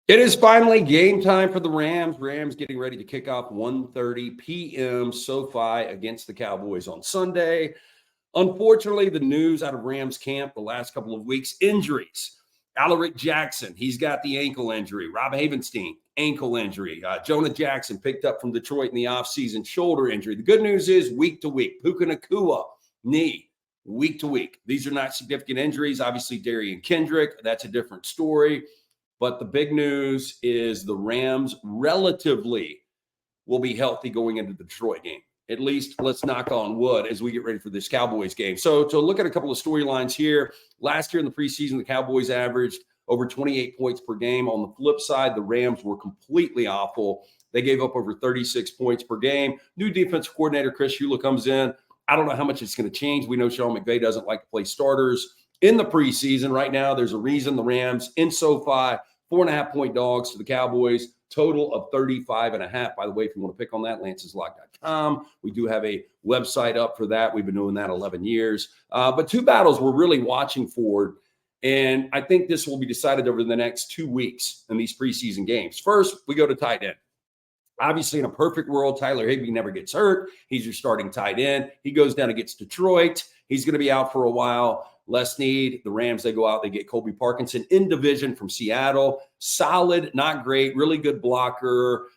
It is finally game time for the Rams. Rams getting ready to kick off 1:30 p.m. SoFi against the Cowboys on Sunday. Unfortunately, the news out of Rams camp the last couple of weeks, injuries. Alaric Jackson, he's got the ankle injury. Rob Havenstein, ankle injury. Jonah Jackson picked up from Detroit in the offseason, shoulder injury. The good news is week to week. Puka Nacua, knee, week to week. These are not significant injuries. Obviously, Darian Kendrick, that's a different story. But the big news is the Rams relatively will be healthy going into the Detroit game. At least let's knock on wood as we get ready for this Cowboys game. So to look at a couple of storylines here, last year in the preseason, the Cowboys averaged over 28 points per game. On the flip side, the Rams were completely awful. They gave up over 36 points per game. New defensive coordinator Chris Shula comes in. I don't know how much it's going to change. We know Sean McVay doesn't like to play starters in the preseason. Right now, there's a reason the Rams in SoFi, 4.5-point dogs to the Cowboys, total of 35.5. By the way, if you want to pick on that, lanceslock.com. We do have a website up for that. We've been doing that 11 years. But two battles we're really watching for, and I think this will be decided over the next 2 weeks in these preseason games. First, we go to tight end. Obviously, in a perfect world, Tyler Higbee never gets hurt. He's your starting tight end. He goes down against Detroit. He's going to be out for a while. Less need. The Rams, they go out, they get Colby Parkinson in division from Seattle. Solid, not great, really good blocker.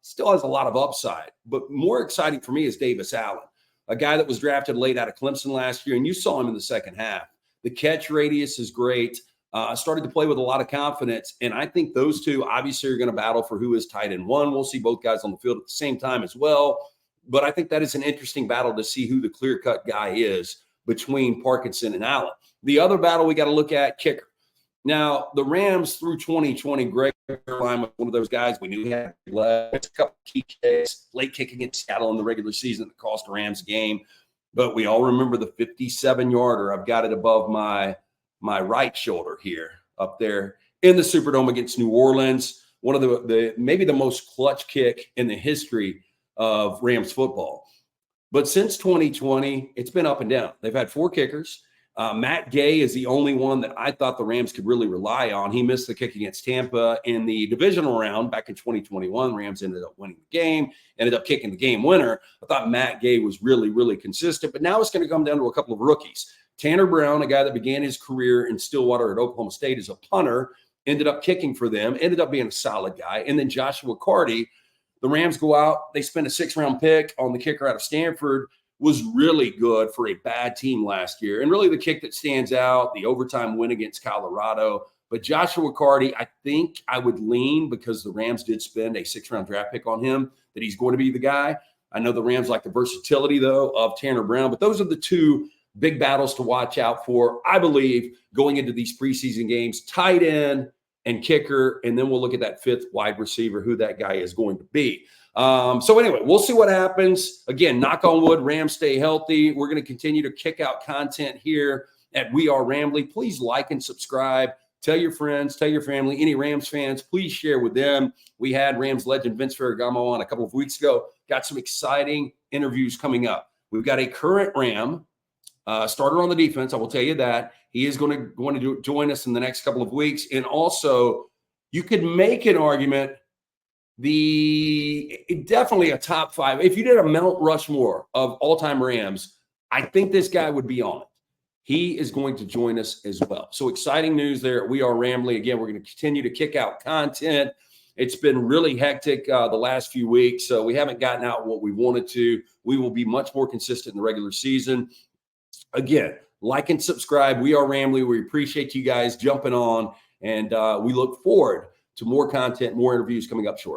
Still has a lot of upside. But more exciting for me is Davis Allen, a guy that was drafted late out of Clemson last year, and you saw him in the second half. The catch radius is great. Started to play with a lot of confidence, and I think those two obviously are going to battle for who is tight end one. We'll see both guys on the field at the same time as well. But I think that is an interesting battle to see who the clear-cut guy is between Parkinson and Allen. The other battle we got to look at, kicker. Now, the Rams through 2020, Greg Zuerlein was one of those guys we knew he had legs, a couple of key kicks, late kick against Seattle in the regular season that cost the Rams a game. But we all remember the 57-yarder. I've got it above my right shoulder here, up there in the Superdome against New Orleans. One of the maybe the most clutch kick in the history of Rams football. But since 2020, it's been up and down. They've had 4 kickers. Matt Gay is the only one that I thought the Rams could really rely on. He missed the kick against Tampa in the divisional round back in 2021. Rams ended up winning the game, ended up kicking the game winner. I thought Matt Gay was really, really consistent. But now it's going to come down to a couple of rookies. Tanner Brown, a guy that began his career in Stillwater at Oklahoma State as a punter, ended up kicking for them, ended up being a solid guy. And then Joshua Carty, the Rams go out, they spend a 6th-round pick on the kicker out of Stanford, was really good for a bad team last year. And really the kick that stands out, the overtime win against Colorado. But Joshua Carty, I think I would lean, because the Rams did spend a 6th-round draft pick on him, that he's going to be the guy. I know the Rams like the versatility, though, of Tanner Brown. But those are the two big battles to watch out for, I believe, going into these preseason games. Tight end and kicker, and then we'll look at that 5th wide receiver, who that guy is going to be. So anyway, we'll see what happens. Again, knock on wood, Rams stay healthy. We're going to continue to kick out content here at We Are Rambley. Please like and subscribe. Tell your friends, tell your family, any Rams fans, please share with them. We had Rams legend Vince Ferragamo on a couple of weeks ago. Got some exciting interviews coming up. We've got a current Ram starter on the defense. I will tell you that. He is going to join us in the next couple of weeks. And also, you could make an argument, definitely a top 5. If you did a Mount Rushmore of all-time Rams, I think this guy would be on it. He is going to join us as well. So exciting news there. We are Rambley. Again, we're going to continue to kick out content. It's been really hectic the last few weeks, so we haven't gotten out what we wanted to. We will be much more consistent in the regular season. Again, like and subscribe. We are Rambley. We appreciate you guys jumping on, and we look forward to more content, more interviews coming up shortly.